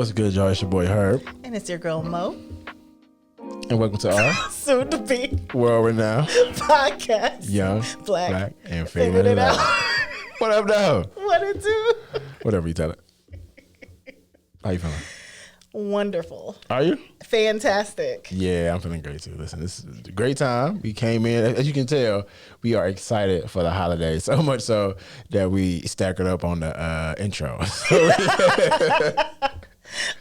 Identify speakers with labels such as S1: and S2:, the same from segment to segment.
S1: What's good, y'all? It's your boy Herb.
S2: And it's your girl Mo.
S1: And welcome to our
S2: soon to be
S1: world-renowned
S2: podcast.
S1: Young,
S2: Black,
S1: and figuring it out. What up, though?
S2: What it do?
S1: Whatever you tell it. How you feeling?
S2: Wonderful.
S1: Are you?
S2: Fantastic.
S1: Yeah, I'm feeling great too. Listen, this is a great time. We came in, as you can tell, we are excited for the holidays, so much so that we staggered up on the intro.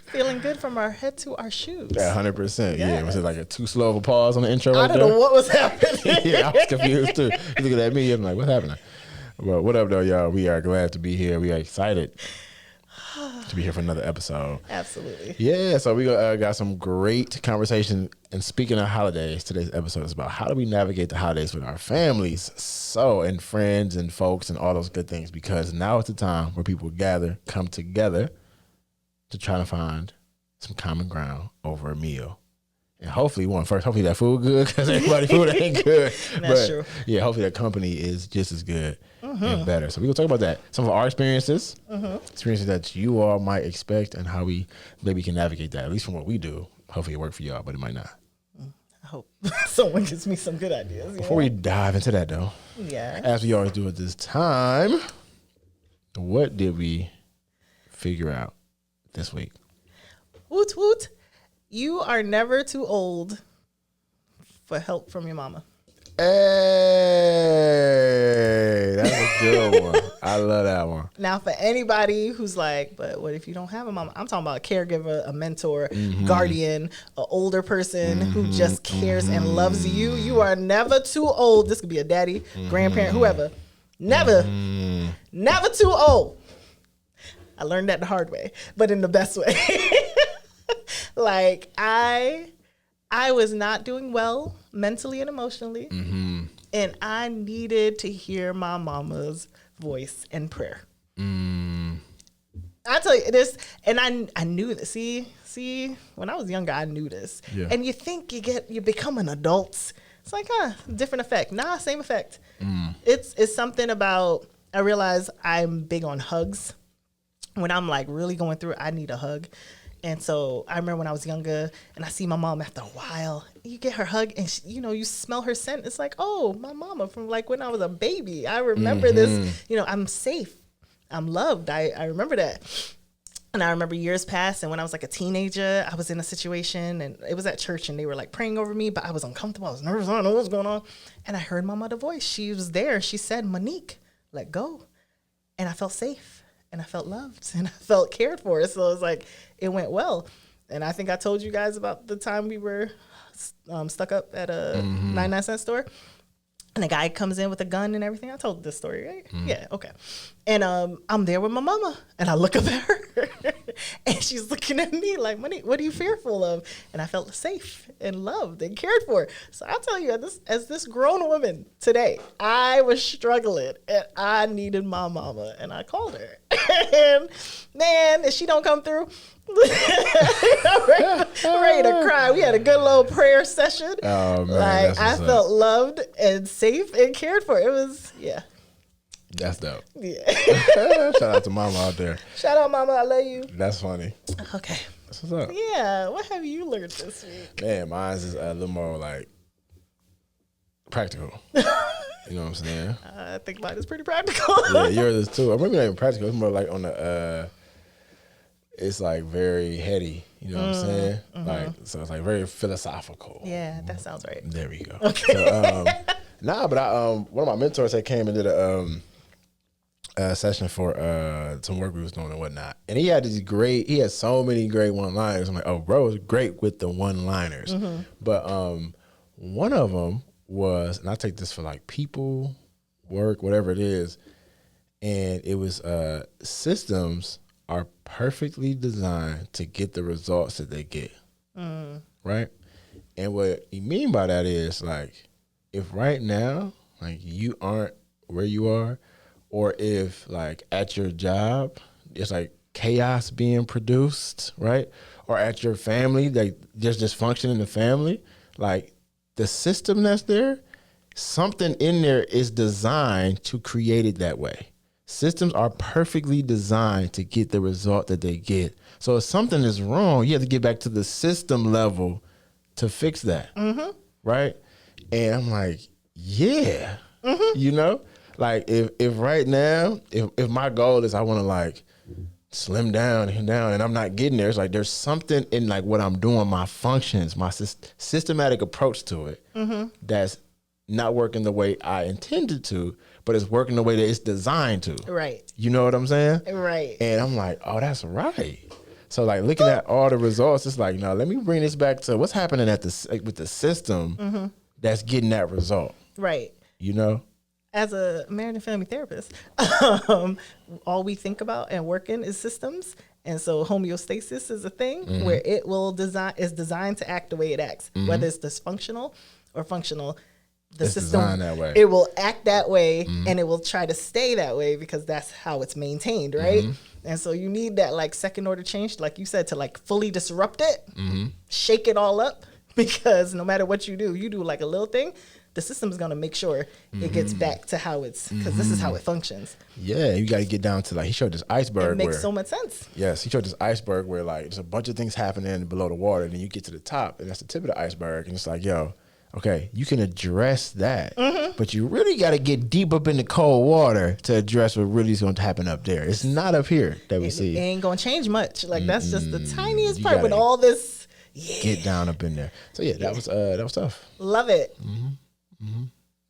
S2: Feeling good from our head to our shoes.
S1: Yeah, 100%.
S2: Yes.
S1: Yeah, was it like a too slow of a pause on the intro
S2: I
S1: right
S2: don't
S1: there?
S2: know what was happening.
S1: Yeah, I was confused too. You looking at me, I'm like, what's happening? Well, what up, though, y'all? We are glad to be here. We are excited to be here for another episode.
S2: Absolutely.
S1: Yeah, so we got some great conversation. And speaking of holidays, today's episode is about how do we navigate the holidays with our families, and friends and folks and all those good things, because now is the time where people come together to try to find some common ground over a meal. And hopefully that food good, because everybody's food ain't good.
S2: That's true.
S1: Yeah, hopefully that company is just as good and better. So we're going to talk about that. Some of our experiences, experiences that you all might expect, and how we maybe can navigate that, at least from what we do. Hopefully it worked for y'all, but it might not.
S2: I hope someone gives me some good ideas.
S1: Before we dive into that, though, as we always do at this time, what did we figure out this week?
S2: Woot woot. You are never too old for help from your mama.
S1: Hey, that's a good one. I love that one.
S2: Now, for anybody who's like, but what if you don't have a mama? I'm talking about a caregiver, a mentor, guardian, an older person who just cares and loves you. You are never too old. This could be a daddy, grandparent, whoever. Never too old. I learned that the hard way, but in the best way. Like, I was not doing well mentally and emotionally, and I needed to hear my mama's voice in prayer. I tell you this, and I knew this. See, when I was younger, I knew this.
S1: Yeah.
S2: And you think you become an adult. It's like, different effect. Nah, same effect. It's something about, I realize I'm big on hugs. When I'm like really going through it, I need a hug. And so I remember when I was younger and I see my mom after a while, you get her hug and she, you smell her scent. It's like, oh, my mama from like when I was a baby. I remember this, I'm safe. I'm loved. I remember that. And I remember years past, and when I was like a teenager, I was in a situation and it was at church and they were like praying over me, but I was uncomfortable. I was nervous. I don't know what was going on. And I heard my mother's voice. She was there. She said, Monique, let go. And I felt safe. And I felt loved and I felt cared for. So it was like, it went well. And I think I told you guys about the time we were stuck up at a 99-cent store. And the guy comes in with a gun and everything. I told this story, right? Yeah, okay. And I'm there with my mama. And I look up at her. And she's looking at me like, Monique, what are you fearful of? And I felt safe and loved and cared for. So I'll tell you, as this grown woman today, I was struggling. And I needed my mama. And I called her. And, man, if she don't come through, I'm ready to cry. We had a good little prayer session.
S1: Oh, man.
S2: Like, I felt loved and safe and cared for. It was, yeah.
S1: That's dope.
S2: Yeah.
S1: Shout out to mama out there.
S2: Shout out, mama. I love you.
S1: That's funny.
S2: Okay.
S1: That's what's up.
S2: Yeah. What have you learned this week?
S1: Man, mine is a little more like practical. You know what I'm saying?
S2: I think mine is pretty practical.
S1: Yeah, yours is too. Or maybe not even practical. It's more like on the, it's like very heady. You know what I'm saying? Like, so it's like very philosophical.
S2: Yeah, that sounds right.
S1: There we go.
S2: Okay.
S1: So, but one of my mentors that came and did a session for some work we was doing and whatnot, and he had so many great one-liners. I'm like, oh, bro is great with the one-liners. But one of them was, and I take this for like people, work, whatever it is, and it was systems are perfectly designed to get the results that they get, right? And what you mean by that is, like, if right now, like, you aren't where you are, or if, like, at your job, it's like chaos being produced, right? Or at your family, like, there's dysfunction in the family, like, the system that's there, something in there is designed to create it that way. Systems are perfectly designed to get the result that they get. So if something is wrong, you have to get back to the system level to fix that. Mm-hmm. Right? And I'm like, yeah. Mm-hmm. You know? Like if right now, if my goal is I want to like slim down and I'm not getting there, it's like there's something in like what I'm doing, my functions, my systematic approach to it that's not working the way I intended to, but it's working the way that it's designed to.
S2: Right.
S1: You know what I'm saying?
S2: Right.
S1: And I'm like, oh, that's right. So like looking at all the results, it's like, no, let me bring this back to what's happening at with the system that's getting that result.
S2: Right.
S1: You know?
S2: As a marriage and family therapist, all we think about and work in is systems. And so homeostasis is a thing where it is designed to act the way it acts, whether it's dysfunctional or functional. It's system, designed that way. It will act that way and it will try to stay that way because that's how it's maintained, right? And so you need that like second order change, like you said, to like fully disrupt it, shake it all up, because no matter what you do like a little thing, the system is going to make sure it gets back to how it's, because this is how it functions.
S1: Yeah, you got to get down to like, he showed this iceberg.
S2: It makes so much sense.
S1: Yes, he showed this iceberg where like there's a bunch of things happening below the water, and then you get to the top, and that's the tip of the iceberg, and it's like, yo, okay, you can address that, but you really got to get deep up in the cold water to address what really is going to happen up there. It's not up here that we see.
S2: It ain't going to change much. Like that's just the tiniest part with all this. Yeah.
S1: Get down up in there. So yeah, that was tough.
S2: Love it.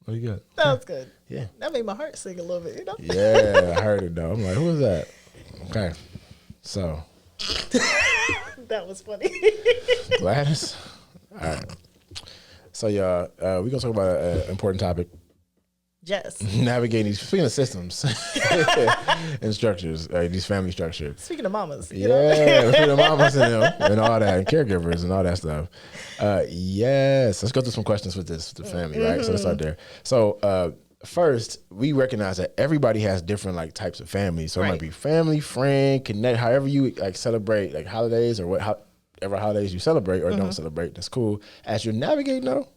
S1: What you got?
S2: That was good.
S1: Yeah.
S2: That made my heart sing a little bit, you know?
S1: Yeah, I heard it though. I'm like, who was that? Okay. So.
S2: That was funny.
S1: Gladys? All right. So, y'all, we're going to talk about an important topic.
S2: Yes.
S1: Navigating these, speaking of systems and structures, these family structures.
S2: Speaking of mamas.
S1: Speaking of mamas and all that, and caregivers and all that stuff. Yes. Let's go through some questions with the family, right? So let's start there. So, first, we recognize that everybody has different like types of families. So it might be family, friend, connect, however you like celebrate like holidays or whatever holidays you celebrate or don't celebrate. That's cool. As you're navigating though,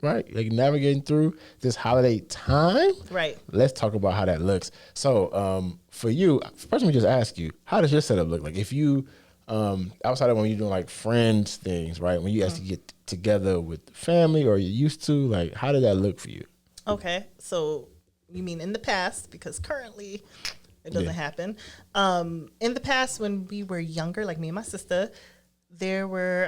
S1: right? Like navigating through this holiday time.
S2: Right.
S1: Let's talk about how that looks. So for you, first let me just ask you, how does your setup look? Like if you, outside of when you're doing like friends things, right? When you actually get together with family or you used to, like how did that look for you?
S2: Okay, so you mean in the past, because currently it doesn't happen. In the past, when we were younger, like me and my sister, I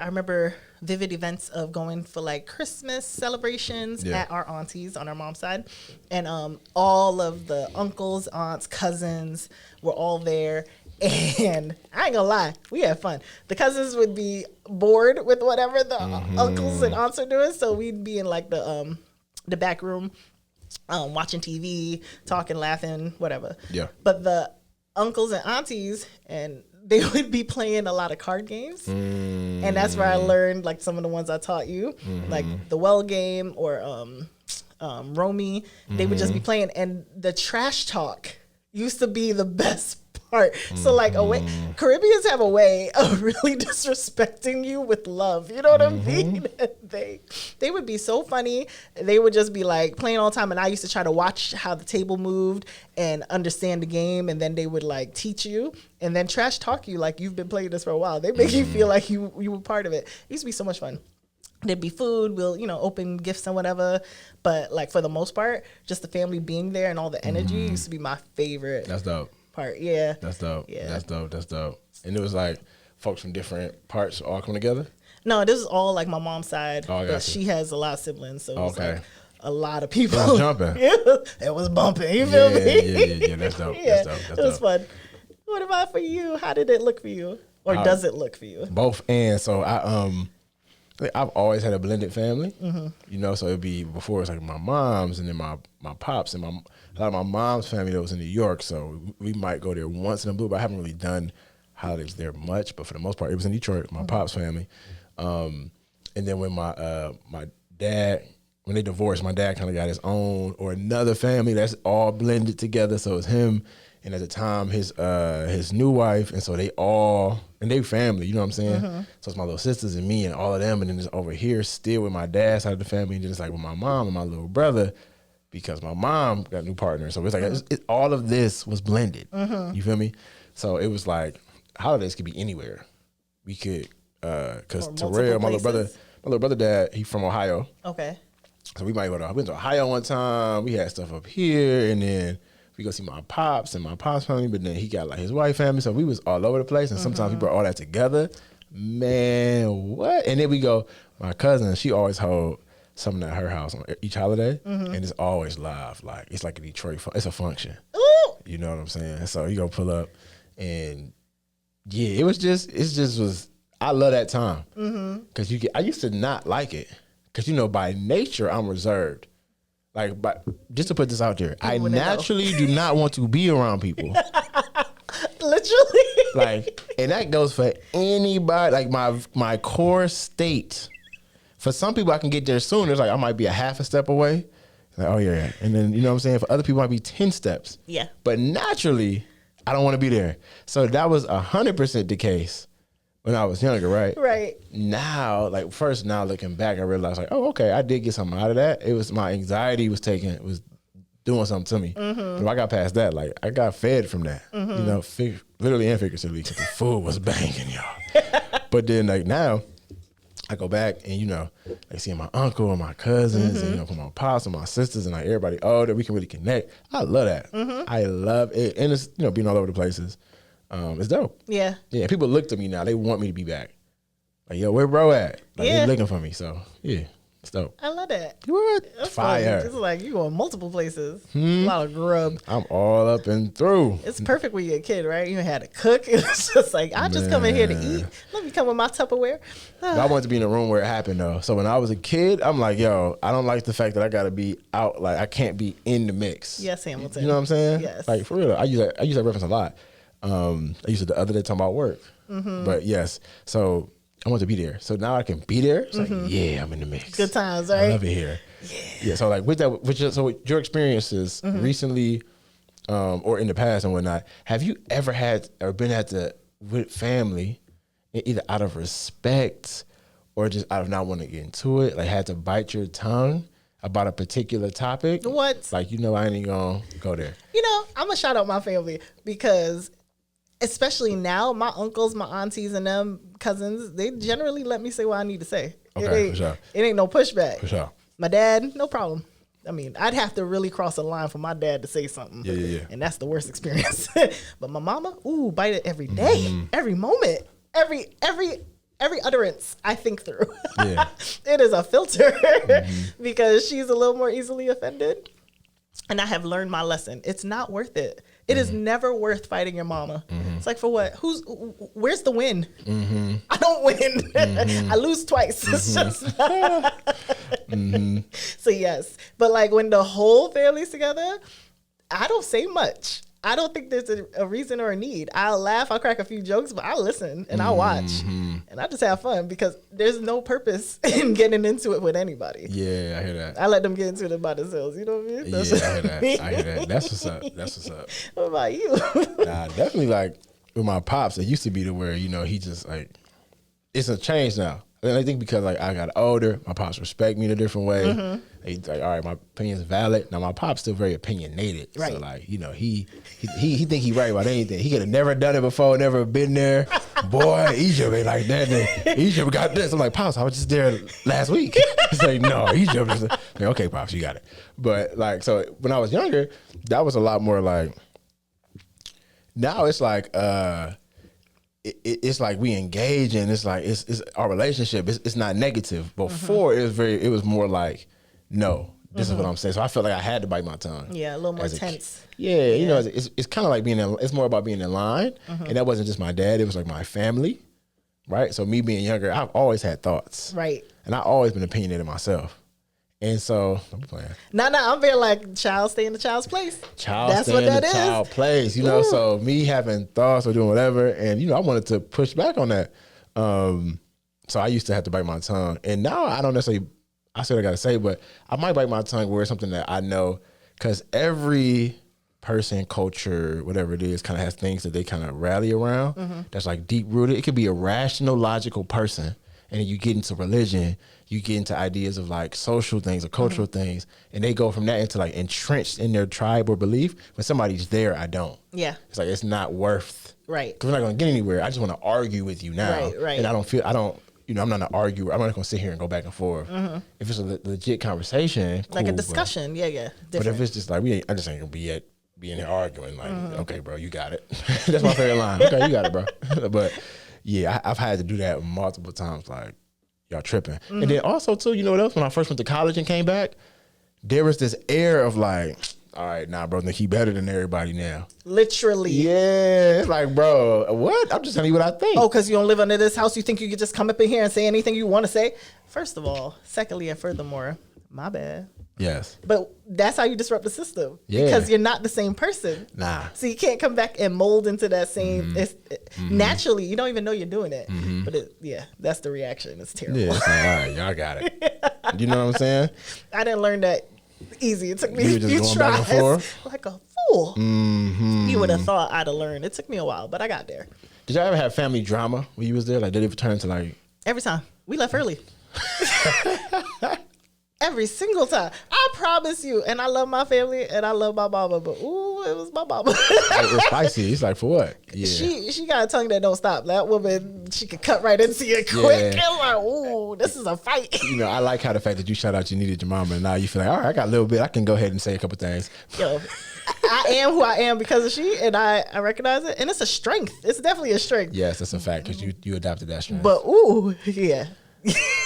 S2: remember vivid events of going for like Christmas celebrations at our aunties on our mom's side. And all of the uncles, aunts, cousins were all there. And I ain't gonna lie, we had fun. The cousins would be bored with whatever the uncles and aunts are doing. So we'd be in like the back room, watching TV, talking, laughing, whatever. Yeah. But the uncles and aunties, and they would be playing a lot of card games. And that's where I learned like some of the ones I taught you, like the well game or Romy. They would just be playing, and the trash talk used to be the best part. So like Caribbeans have a way of really disrespecting you with love. You know what I mean? They would be so funny. They would just be like playing all the time, and I used to try to watch how the table moved and understand the game, and then they would like teach you and then trash talk you like you've been playing this for a while. They make you feel like you were part of it. It used to be so much fun. There'd be food, we'll, open gifts and whatever. But like for the most part, just the family being there and all the energy used to be my favorite.
S1: That's dope.
S2: Part. Yeah.
S1: That's dope. Yeah. That's dope. And it was like folks from different parts all come together?
S2: No, this is all like my mom's side. Oh, but she has a lot of siblings, so it was like a lot of people.
S1: It was jumping.
S2: It was bumping. You feel me?
S1: Yeah. That's dope. That's dope.
S2: It was fun. What about for you? How did it look for you? Or does it look for you?
S1: Both. And so I've always had a blended family, so it'd be before it was like my mom's and then my pops and a lot of my mom's family that was in New York. So we might go there once in a blue, but I haven't really done holidays there much. But for the most part, it was in Detroit, my pops family. And then when my dad, when they divorced, my dad kind of got his own or another family that's all blended together. So it's him and at the time his new wife, and so they family, you know what I'm saying? So it's my little sisters and me and all of them, and then it's over here still with my dad's side of the family, and then it's like with my mom and my little brother. because my mom got a new partner. So it's like all of this was blended. You feel me? So it was like holidays could be anywhere. We could, because Terrell, my little brother dad, he from Ohio.
S2: Okay.
S1: So we might go to, I went to Ohio one time. We had stuff up here, and then we go see my pops and my pops family, but then he got like his wife family. So we was all over the place, and sometimes we brought all that together. Man, what? And then we go, my cousin, she always hold something at her house on each holiday, and it's always live. Like, it's like a Detroit, it's a function.
S2: Ooh.
S1: You know what I'm saying? So you go pull up, and yeah, it just was, I love that time. Because I used to not like it. Because, you know, by nature, I'm reserved. Like, but just to put this out there, I naturally do not want to be around people.
S2: Literally.
S1: Like, and that goes for anybody. Like, my core state. For some people, I can get there sooner. It's like I might be a half a step away. Like, oh, yeah. And then, you know what I'm saying? For other people, it might be 10 steps.
S2: Yeah.
S1: But naturally, I don't want to be there. So that was 100% the case when I was younger, right?
S2: Right.
S1: Now, like now looking back, I realized like, oh, okay, I did get something out of that. It was my anxiety was doing something to me. But I got past that. Like I got fed from that, you know, literally and figuratively, because the food was banging, y'all. But then like now, I go back and, you know, like seeing my uncle and my cousins and, you know, my pops and my sisters and like everybody older, we can really connect. I love that. I love it. And it's, you know, being all over the places. It's dope.
S2: Yeah.
S1: Yeah. People look to me now. They want me to be back. Like, yo, where bro at? Like, they looking for me. So, yeah, it's dope.
S2: I love that.
S1: What?
S2: That's
S1: Fire.
S2: It's like you going multiple places. A lot of grub.
S1: I'm all up and through.
S2: It's perfect when you're a kid, right? You had to cook. It's just like, I just come in here to eat. Let me come with my Tupperware.
S1: But I wanted to be in the room where it happened, though. So when I was a kid, I'm like, yo, I don't like the fact that I got to be out. Like, I can't be in the mix.
S2: Yes, Hamilton.
S1: You know what I'm saying?
S2: Yes.
S1: Like, for real. I use that reference a lot. I used it the other day talking about work. But yes, so I want to be there. So now I can be there. It's like, yeah, I'm in the mix.
S2: Good times, right?
S1: I love it here. Yeah. So like with your experiences recently, or in the past and whatnot, have you ever had or been with family, either out of respect or just out of not wanting to get into it, like had to bite your tongue about a particular topic?
S2: What?
S1: Like, you know, I ain't even gonna go there.
S2: You know, I'm gonna shout out my family because, especially now, my uncles, my aunties, and them cousins, they generally let me say what I need to say.
S1: Okay, for sure.
S2: It ain't no pushback.
S1: For sure.
S2: My dad, no problem. I mean, I'd have to really cross a line for my dad to say something.
S1: Yeah.
S2: And that's the worst experience. But my mama, bite it every day, every moment, every utterance I think through.
S1: Yeah.
S2: It is a filter because she's a little more easily offended. And I have learned my lesson. It's not worth it. It is never worth fighting your mama. It's like, for what? Where's the win? I don't win. I lose twice. It's just So yes. But like when the whole family's together, I don't say much. I don't think there's a reason or a need. I'll laugh, I'll crack a few jokes, but I'll listen and I'll watch. And I just have fun because there's no purpose in getting into it with anybody.
S1: Yeah, I hear that.
S2: I let them get into it by themselves. You know what I mean?
S1: I hear that. I hear that. That's what's up.
S2: What about you?
S1: Nah, definitely like with my pops, it used to be to where, you know, he just like, it's a change now. And I think because like I got older, my pops respect me in a different way. He's like, all right, my opinion's valid. Now my pop's still very opinionated.
S2: Right.
S1: So like, you know, he think he right about anything. He could have never done it before, never been there. Boy, Egypt ain't like that. Egypt got this. I'm like, Pops, I was just there last week. He's like, no, Egypt is like, okay, Pops, you got it. But like, so when I was younger, that was a lot more like, now it's like, it's like we engage and it's like it's our relationship. It's not negative. Before it was more like, no, this is what I'm saying. So I felt like I had to bite my tongue.
S2: Yeah, a little more tense.
S1: Yeah, you know, it's kind of like it's more about being in line. And that wasn't just my dad; it was like my family, right? So me being younger, I've always had thoughts,
S2: right?
S1: And I've always been opinionated myself. And so I'm playing.
S2: No, I'm very like child stay in the child's place.
S1: That's what that is. Child place, you know. So me having thoughts or doing whatever, and you know, I wanted to push back on that. So I used to have to bite my tongue, and now I don't necessarily. I say what I gotta say, but I might bite my tongue where it's something that I know, because every person, culture, whatever it is, kind of has things that they kind of rally around. That's like deep rooted. It could be a rational, logical person. and then you get into religion, you get into ideas of like social things or cultural things, and they go from that into like entrenched in their tribe or belief. When somebody's there, I don't.
S2: Yeah.
S1: It's like it's not worth.
S2: Right.
S1: Because we're not going to get anywhere. I just want to argue with you now.
S2: Right.
S1: And I don't. You know, I'm not an arguer. I'm not going to sit here and go back and forth. If it's a legit conversation,
S2: Like
S1: cool,
S2: a discussion. Yeah. Different.
S1: But if it's just like I just ain't gonna be in here arguing. Like, okay, bro, you got it. That's my favorite line. Okay, you got it, bro. But yeah, I've had to do that multiple times. Like, y'all tripping. And then also too, you know what else? When I first went to college and came back, there was this air of like, all right, nah, bro, he better than everybody now.
S2: Literally.
S1: Yeah, it's like, bro, what? I'm just telling you what I think.
S2: Oh, because you don't live under this house, you think you could just come up in here and say anything you want to say? First of all. Secondly, and furthermore, my bad.
S1: Yes.
S2: But that's how you disrupt the system.
S1: Yeah.
S2: Because you're not the same person.
S1: Nah.
S2: So you can't come back and mold into that same. Naturally, you don't even know you're doing it. But that's the reaction. It's terrible.
S1: Yeah, it's like, all right, y'all got it. You know what I'm saying?
S2: I didn't learn that easy. It took me
S1: You
S2: a
S1: were just
S2: few
S1: going back and
S2: tries.
S1: forth?
S2: Like a fool. You would have thought I'd have learned. It took me a while, but I got there.
S1: Did y'all ever have family drama when you was there? Like, did it ever turn into like...
S2: Every time. We left early. Every single time. I promise you. And I love my family and I love my mama, but ooh, it was my mama.
S1: It's spicy. It's like, for what? Yeah.
S2: She got a tongue that don't stop. That woman, she could cut right into you quick.
S1: Yeah.
S2: I'm like, ooh, this is a fight.
S1: You know, I like how the fact that you shout out you needed your mama, and now you feel like, all right, I got a little bit. I can go ahead and say a couple things.
S2: Yo, I am who I am because of she, and I recognize it. And it's a strength. It's definitely a strength.
S1: Yes, that's a fact, because you adopted that strength.
S2: But ooh, yeah.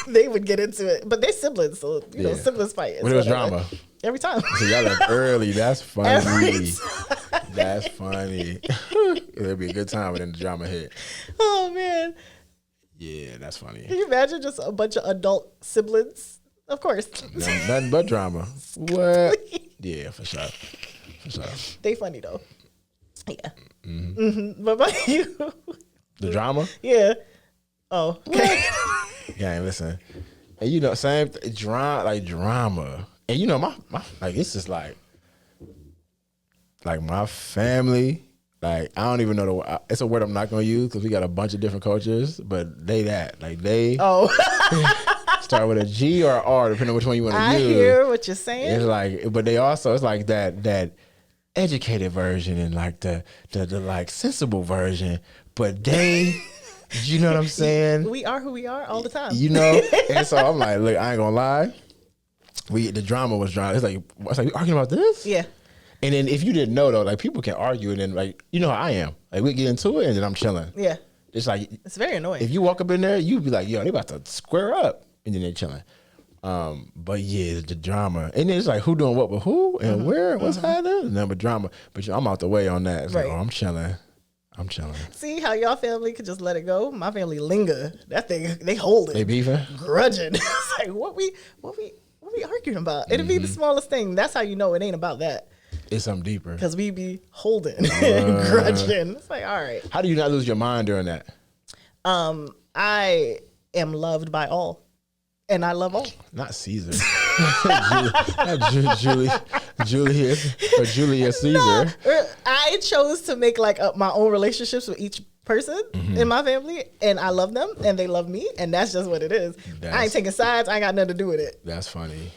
S2: They would get into it. But they're siblings, so, you know, siblings fight.
S1: When it was drama.
S2: Every time.
S1: So y'all left early. That's funny.
S2: Every
S1: That's funny. It'll be a good time when the drama hit.
S2: Oh, man.
S1: Yeah, that's funny.
S2: Can you imagine just a bunch of adult siblings? Of course.
S1: Nothing but drama. What? Yeah, for sure. For sure.
S2: They funny, though. Yeah. What about you?
S1: The drama?
S2: Yeah. Oh, okay.
S1: Gang, listen. And you know, same drama. And you know, my like it's just like my family. Like, I don't even know it's a word I'm not gonna use because we got a bunch of different cultures. But they start with a G or an R depending on which one you want to use.
S2: I hear what you're saying.
S1: It's like, but it's like that educated version and like the like sensible version. But they. You know what I'm saying?
S2: We are who we are all the time.
S1: You know? And so I'm like, look, I ain't gonna lie. The drama was drama. It's like we arguing about this?
S2: Yeah.
S1: And then if you didn't know though, like people can argue and then like, you know how I am. Like we get into it and then I'm chilling.
S2: Yeah.
S1: It's like,
S2: it's very annoying.
S1: if you walk up in there, you be like, yo, they about to square up. And then they chilling. But yeah, the drama. And then it's like who doing what with who and where, what's happening? Number drama. But I'm out the way on that. It's like, oh, I'm chilling.
S2: See how y'all family could just let it go? My family linger. That thing, they hold it.
S1: They beefing?
S2: Grudging. It's like, what we arguing about? It'll be the smallest thing. That's how you know it ain't about that.
S1: It's something deeper.
S2: Because we be holding and grudging. It's like, all right.
S1: How do you not lose your mind during that?
S2: I am loved by all. And I love all.
S1: Not Caesar. Julius or Julius Caesar.
S2: No, I chose to make like my own relationships with each person in my family, and I love them, and they love me, and that's just what it is. I ain't taking sides. I ain't got nothing to do with it.
S1: That's funny.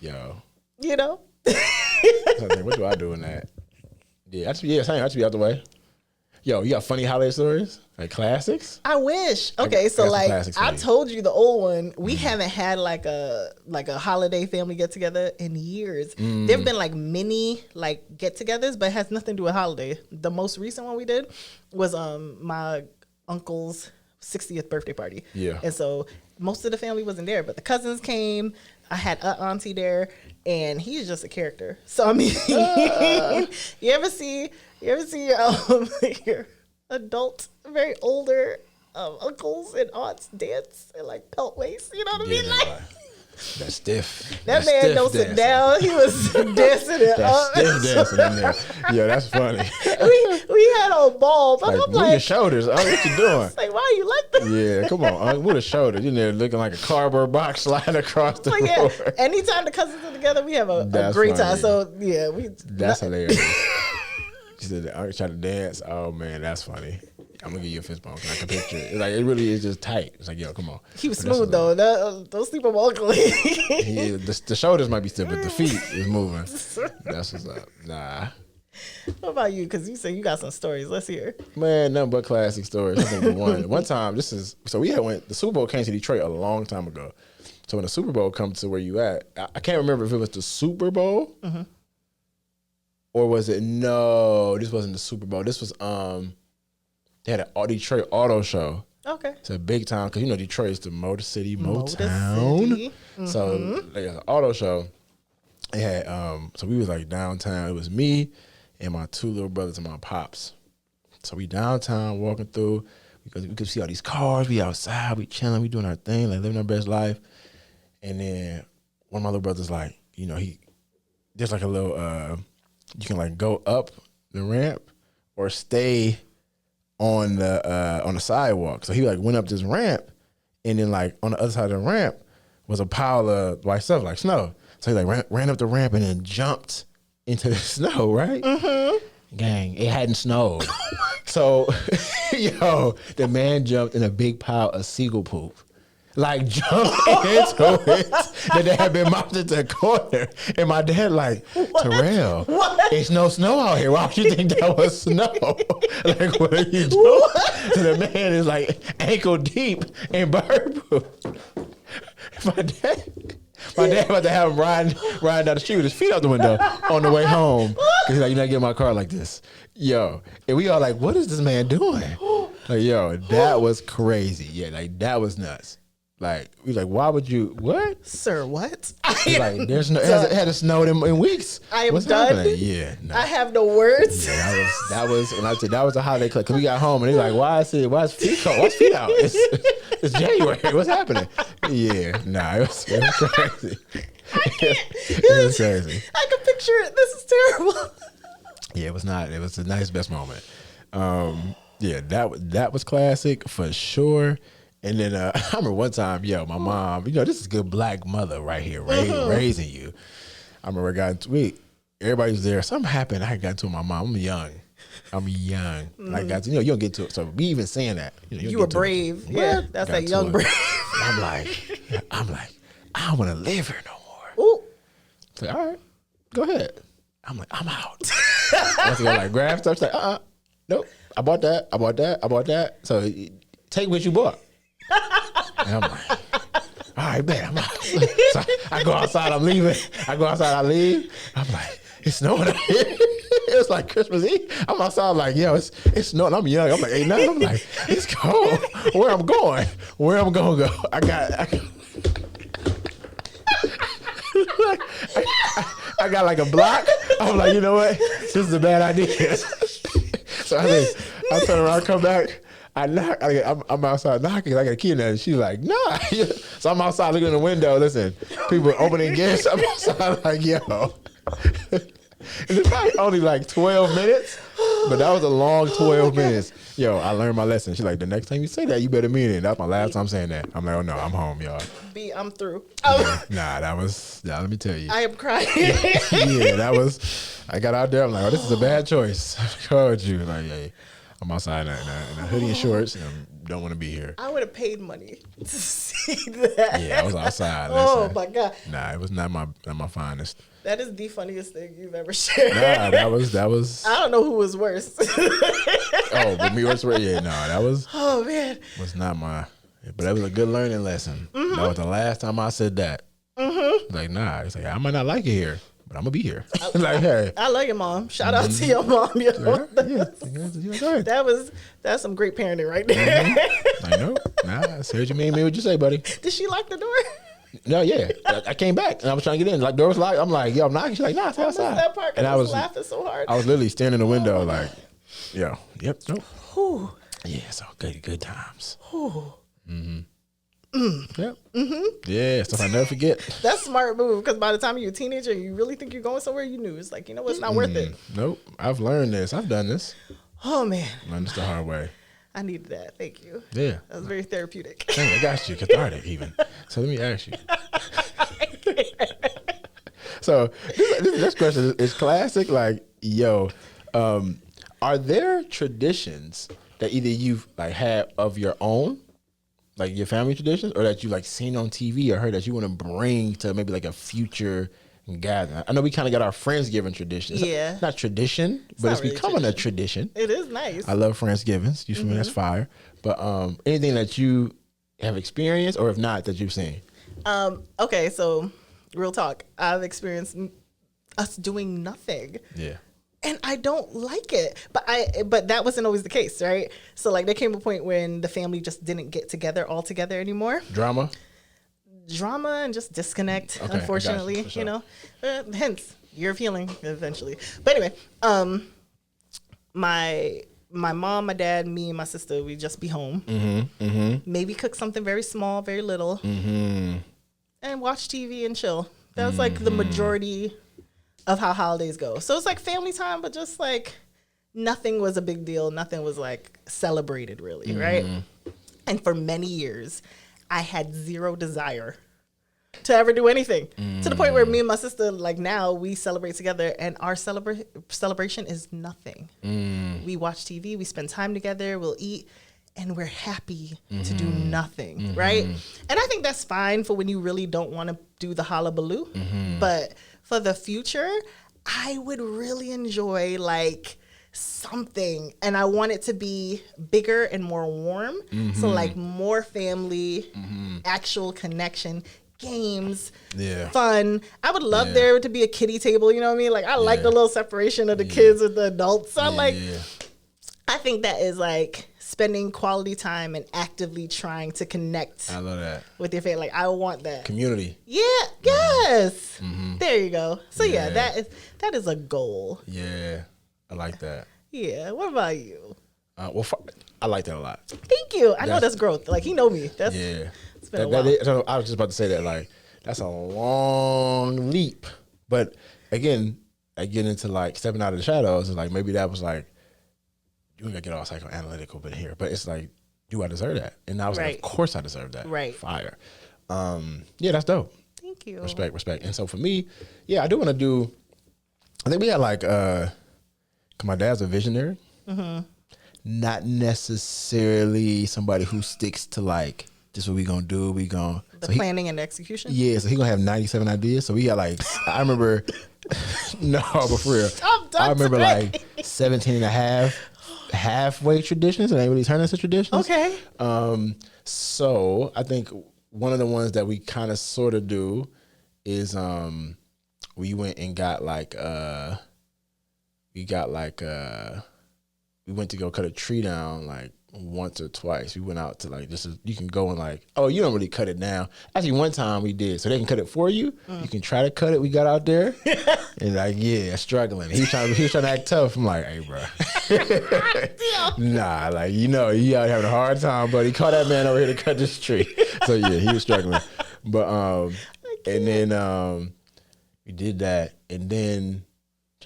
S1: Yo.
S2: You know?
S1: What do I do in that? Yeah, I should be out the way. Yo, you got funny holiday stories? Like classics?
S2: I wish. Okay, so like I told you the old one. We haven't had like a holiday family get together in years. There've been like mini like get-togethers, but it has nothing to do with holiday. The most recent one we did was my uncle's 60th birthday party. Yeah. And so most of the family wasn't there, but the cousins came. I had an auntie there, and he's just a character. So I mean, you ever see your adult, very older uncles and aunts dance in like pelt waist? You know what I mean? Like
S1: that's stiff.
S2: That man don't sit down. He was dancing it up.
S1: Stiff dancing in there. Yeah, that's funny.
S2: we had a ball, but
S1: like,
S2: I'm
S1: move your shoulders. Oh, what you doing?
S2: It's like, why are you like that?
S1: Yeah, come on. Move the shoulders. You're there looking like a cardboard box sliding across the floor.
S2: Yeah. Anytime the cousins are together, we have a great time. So yeah,
S1: that's hilarious. She said, I trying to dance. Oh man, that's funny. I'm gonna give you a fist bump. I can picture it. Like it really is just tight. It's like, yo, come on.
S2: He was smooth though. Those Super Bowl
S1: the shoulders might be stiff, but the feet is moving. That's what's up. Nah.
S2: What about you? Because you said you got some stories. Let's hear.
S1: Man, nothing but classic stories. I think one time, we had went, the Super Bowl came to Detroit a long time ago. So when the Super Bowl comes to where you at, I can't remember if it was the Super Bowl or was it, no, this wasn't the Super Bowl. This was, they had an Detroit auto show.
S2: Okay.
S1: It's a big time, because you know Detroit is the Motor City, Motown. So they had an auto show. They had, so we was like downtown. It was me and my two little brothers and my pops. So we downtown walking through, because we could see all these cars. We outside, we chilling, we doing our thing, like living our best life. And then one of my little brothers, like, you know, there's like a little, you can like go up the ramp or stay on the sidewalk. So he like went up this ramp, and then like on the other side of the ramp was a pile of white stuff like snow. So he like ran up the ramp and then jumped into the snow, right? Gang, it hadn't snowed. So, yo, the man jumped in a big pile of seagull poop. Like, jumped into it that they had been mounted to the corner. And my dad like, Terrell, it's no snow out here. Why would you think that was snow? Like, what are you doing? So the man is like ankle deep in bird poop. My dad about to have him riding down the street with his feet out the window on the way home. Cause he's like, you're not getting my car like this. Yo. And we all like, what is this man doing? Like, yo, that was crazy. Yeah, like that was nuts. Like, we like, why would you, what?
S2: Sir, what?
S1: Like, there's no, it hadn't snowed in weeks.
S2: I am
S1: What's
S2: done.
S1: happening? Yeah. No.
S2: I have no words.
S1: Yeah, that was, when I said that was a holiday clip. Cause we got home and he's like, why is feet cold? Why's feet out? It's January. What's happening? Yeah, nah, it was crazy.
S2: I can't.
S1: It was crazy.
S2: I can picture it. This is terrible.
S1: Yeah, it was not. It was a nice best moment. Yeah, that was classic for sure. And then I remember one time, yo, my mom, you know, this is a good black mother right here, raising you. I remember everybody was there. Something happened. I got to my mom. I'm young. I got to, you don't get to it. So me even saying that,
S2: you were brave. Yeah, that's that young brave.
S1: I'm like, I don't want to live here no more.
S2: Ooh.
S1: It's like, all right, go ahead. I'm like, I'm out. I want to go like grab stuff. She's like, nope. I bought that. So take what you bought. And I'm like, all right, bet, I'm out. So I go outside, I'm leaving. I go outside, I leave. I'm like, it's snowing out here. It was like Christmas Eve. I'm outside like, yo, it's snowing. I'm young. I'm like, ain't nothing. I'm like, it's cold. Where I'm going to go. I got like a block. I'm like, you know what? This is a bad idea. So I turn around, come back. I knock. I'm outside knocking. I got a key in there. And she's like, nah. So I'm outside looking in the window. Listen, people opening gifts. I'm outside like, yo. And it's probably only like 12 minutes, but that was a long 12 minutes. Yo, I learned my lesson. She's like, the next time you say that, you better mean it. That's my last time saying that. I'm like, oh no, I'm home, y'all.
S2: I'm through.
S1: Let me tell you.
S2: I am crying.
S1: I got out there. I'm like, oh, this is a bad choice. I told you. Like, hey, I'm outside in a hoodie and shorts and don't want to be here.
S2: I would have paid money to see that.
S1: Yeah, I was outside.
S2: Oh my God.
S1: Nah, it was not my finest.
S2: That is the funniest thing you've ever shared.
S1: Nah, that was.
S2: I don't know who was worse.
S1: Oh, but me worse? Yeah, no, that was.
S2: Oh man.
S1: Was not my. But that was a good learning lesson. Mm-hmm. That was the last time I said that. Mm-hmm. Like, nah, it's like I might not like it here, but I'm gonna be here. Like, hey,
S2: I love your mom. Shout out to your mom. That's some great parenting right there.
S1: Mm-hmm. I know. Nah, I said you mean what you say, buddy.
S2: Did she lock the door?
S1: No, yeah. I came back and I was trying to get in. Like, door was locked. I'm like, yo, I'm knocking. She's like, nah, stay outside.
S2: That part, and I was laughing so hard.
S1: I was literally standing in the window, like, yo, yep, nope. Whew. Yeah, so good times. Whew. Mm-hmm. Yep. Mm-hmm. Yeah, stuff I never forget.
S2: That's a smart move, because by the time you're a teenager, you really think you're going somewhere, you knew. It's like, you know what, it's not worth it.
S1: Nope. I've learned this. I've done this.
S2: Oh, man.
S1: Learned this the hard way.
S2: I needed that. Thank you.
S1: Yeah.
S2: That was very therapeutic.
S1: Dang, I got you. Cathartic, even. So let me ask you. So this question is classic. Like, yo, are there traditions that either you've like had of your own, like your family traditions, or that you like seen on TV or heard that you want to bring to maybe like a future gathering? I know we kind of got our Friendsgiving tradition. It's not tradition, but it's
S2: really
S1: becoming a tradition.
S2: It is nice.
S1: I love Friendsgivings. You feel me? That's fire. But anything that you have experienced, or if not, that you've seen?
S2: Okay, so real talk. I've experienced us doing nothing.
S1: Yeah.
S2: And I don't like it. But that wasn't always the case, right? So like there came a point when the family just didn't get together all together anymore.
S1: Drama
S2: And just disconnect,
S1: okay,
S2: unfortunately,
S1: sure.
S2: you know. Hence, year of healing eventually. But anyway, my mom, my dad, me, and my sister, we just be home. Maybe cook something very small, very little, and watch TV and chill. That was like the majority of how holidays go. So it's like family time, but just like nothing was a big deal. Nothing was like celebrated really, right? And for many years, I had zero desire to ever do anything, to the point where me and my sister, like now we celebrate together and our celebration is nothing. We watch TV, we spend time together, we'll eat, and we're happy to do nothing, right? And I think that's fine for when you really don't want to do the hullabaloo. But for the future, I would really enjoy like something, and I want it to be bigger and more warm. So like more family, actual connection, games, fun. I would love there to be a kiddie table, you know what I mean? Like I like the little separation of the kids and the adults. So I think that is like spending quality time and actively trying to connect.
S1: I love that.
S2: With your family. Like I want that.
S1: Community.
S2: Yeah, yes. There you go. So yeah, that is a goal.
S1: Yeah, I like that.
S2: Yeah. What about you?
S1: I like that a lot.
S2: Thank you. I know that's growth. Like he know me. That's It's been a while.
S1: So I was just about to say that like that's a long leap, but again, I get into like stepping out of the shadows. And like maybe that was like you ain't gotta get all psychoanalytical, but here, but it's like, do I deserve that? And I was like, of course I deserve that.
S2: Right.
S1: Fire. Yeah, that's dope.
S2: Thank you.
S1: Respect. And so for me, I do want to do. I think we had like, 'cause my dad's a visionary. Not necessarily somebody who sticks to like, this is what we gonna do. We gonna
S2: planning and execution.
S1: Yeah, so he gonna have 97 ideas. So we got like, I remember, no, but for real, I remember like 17 and a half halfway traditions, and they really turn into traditions.
S2: Okay.
S1: So I think one of the ones that we kind of sort of do is we went and got like we went to go cut a tree down like once or twice. We went out to like you can go and like, oh, you don't really cut it down. Actually, one time we did, so they can cut it for you. You can try to cut it. We got out there and like, struggling. He was trying to act tough. I'm like, hey, bro, nah, like you out having a hard time, buddy. Call that man over here to cut this tree. So yeah, he was struggling. But and then we did that, and then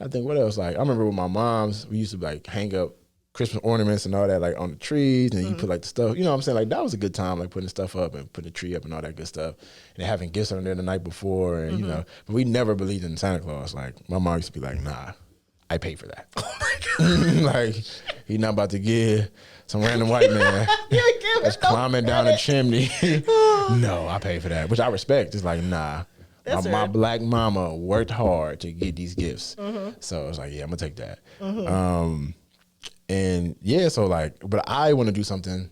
S1: I think what else? Like I remember with my mom's, we used to like hang up Christmas ornaments and all that like on the trees, and you put like the stuff, you know what I'm saying? Like that was a good time, like putting stuff up and putting the tree up and all that good stuff, and having gifts on there the night before, and you know, but we never believed in Santa Claus. Like my mom used to be like, nah, I pay for that. Oh my God. Like he not about to give some random white man that's climbing down a chimney. No, I pay for that, which I respect. It's like, nah. My black mama worked hard to get these gifts. So I was like, yeah, I'm gonna take that. And yeah, so like, but I want to do something,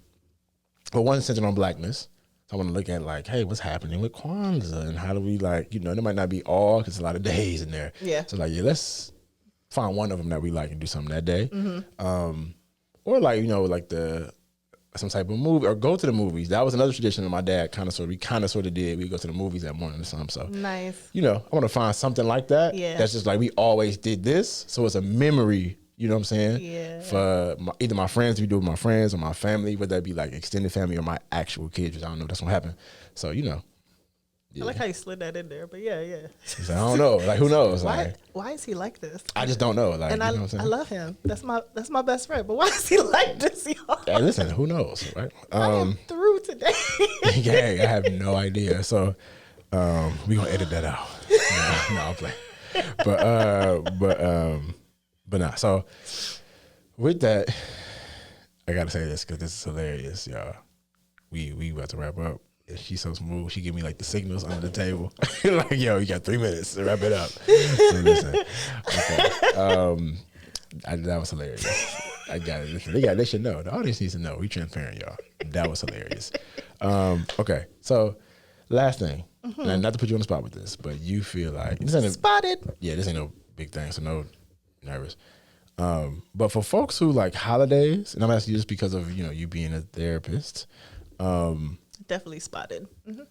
S1: but one centered on blackness. So I want to look at like, hey, what's happening with Kwanzaa and how do we like, you know, there might not be all, because a lot of days in there.
S2: Yeah.
S1: So like, let's find one of them that we like and do something that day. Or like, you know, like some type of movie, or go to the movies. That was another tradition that my dad we kind of sort of did. We go to the movies that morning or something. So
S2: nice.
S1: You know, I want to find something like that.
S2: Yeah.
S1: That's just like, we always did this. So it's a memory, you know what I'm saying?
S2: Yeah.
S1: For either my friends, we do it with my friends, or my family, whether that be like extended family or my actual kids, which I don't know if that's gonna happen. So, you know.
S2: Yeah. I like how you slid that in there, but yeah.
S1: So I don't know. Like, who knows?
S2: Why is he like this?
S1: I just don't know. Like,
S2: and
S1: you know what I'm saying?
S2: I love him. That's my best friend. But why is he like this, y'all?
S1: Hey, listen, who knows, right?
S2: I am through today.
S1: Yeah, I have no idea. So we gonna edit that out. No, I'm playing. But nah. So with that, I gotta say this because this is hilarious, y'all. We about to wrap up. And she's so smooth. She give me like the signals under the table. Like, yo, you got 3 minutes to wrap it up. So listen. Okay. That was hilarious. I got it. Listen, they should know. The audience needs to know. We transparent, y'all. That was hilarious. Okay. So last thing, and not to put you on the spot with this, but you feel like this ain't
S2: Spotted.
S1: this ain't no big thing, so no nervous. But for folks who like holidays, and I'm asking you just because of you being a therapist.
S2: Definitely spotted. Mm-hmm.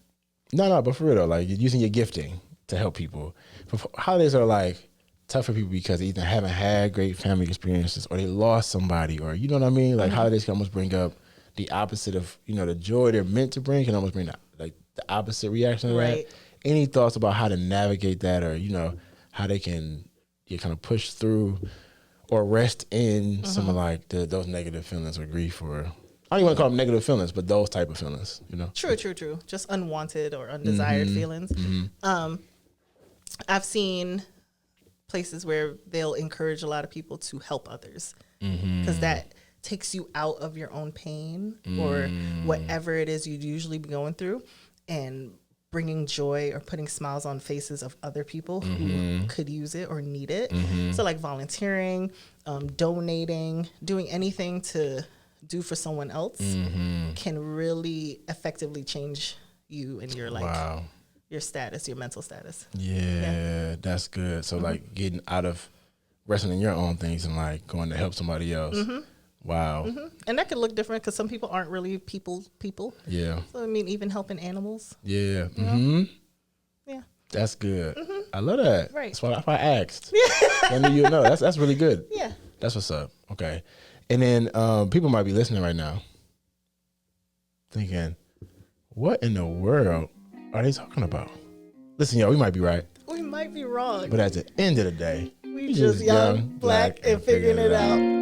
S1: No, but for real though, like you're using your gifting to help people. But holidays are like tough for people because they either haven't had great family experiences or they lost somebody, or you know what I mean. Like holidays can almost bring up the opposite of the joy they're meant to bring, can almost bring like the opposite reaction to
S2: Right.
S1: that. Any thoughts about how to navigate that, or how they can kind of push through or rest in some of like those negative feelings or grief, or I don't even want to call them negative feelings, but those type of feelings,
S2: True. Just unwanted or undesired feelings. I've seen places where they'll encourage a lot of people to help others because that takes you out of your own pain or whatever it is you'd usually be going through, and bringing joy or putting smiles on faces of other people who could use it or need it. So like volunteering, donating, doing anything to do for someone else can really effectively change you and your your status, your mental status.
S1: Yeah, that's good. So like getting out of wrestling in your own things and like going to help somebody else. Wow.
S2: And that could look different because some people aren't really people.
S1: Yeah.
S2: So I mean, even helping animals.
S1: Yeah.
S2: Yeah.
S1: That's good. I love that.
S2: Right.
S1: That's why I asked. I knew you'd know. That's really good.
S2: Yeah.
S1: That's what's up. Okay. And then people might be listening right now thinking, what in the world are they talking about? Listen, y'all, we might be right.
S2: We might be wrong.
S1: But at the end of the day,
S2: We just young, black, and figuring it out.